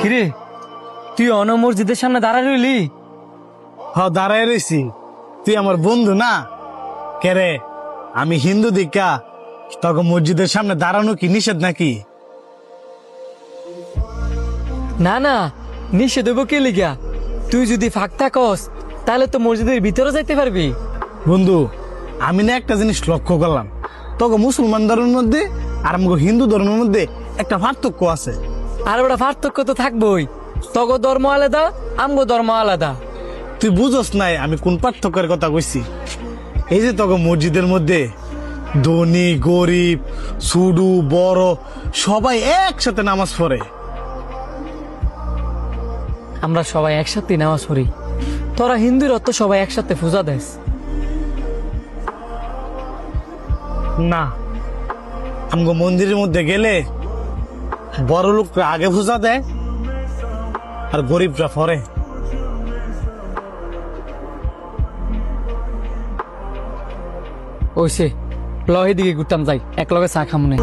কিরে তুই অন মসজিদের সামনে দাঁড়ায় রইলি? দাঁড়ায় রয়েছি। তুই আমার বন্ধু না কেরে? আমি হিন্দু দিকা তখন মসজিদের সামনে দাঁড়ানো কি নিষেধ নাকি? না না, নিষেধ হইব কে লিগা? তুই যদি ফাঁক থাকস তাহলে তো মসজিদের ভিতরে যাইতে পারবি। বন্ধু, আমি না একটা জিনিস লক্ষ্য করলাম, তখন মুসলমান ধর্মের মধ্যে আর আমাকে হিন্দু ধর্মের মধ্যে একটা পার্থক্য আছে। আর ওটা পার্থক্য তো থাকবোই, তগো ধর্ম আলাদা আমগো ধর্ম আলাদা। তুই বুঝস নাই আমি কোন পার্থক্যের কথা কইছি? এই যে তখন মসজিদের মধ্যে ধনী গরিব ছোট বড় সবাই একসাথে নামাজ পড়ে। আমরা সবাই একসাথে নামাজ পড়ি, তোরা হিন্দুর অত সবাই একসাথে পূজা দেস না, আমগো মন্দিরের মধ্যে গেলে বড় লোকরা আগে পূজা দেয় আর গরিবরা পরে। ওইসে লহে দিকে ঘুরতাম যাই, এক লগে চা খামনে।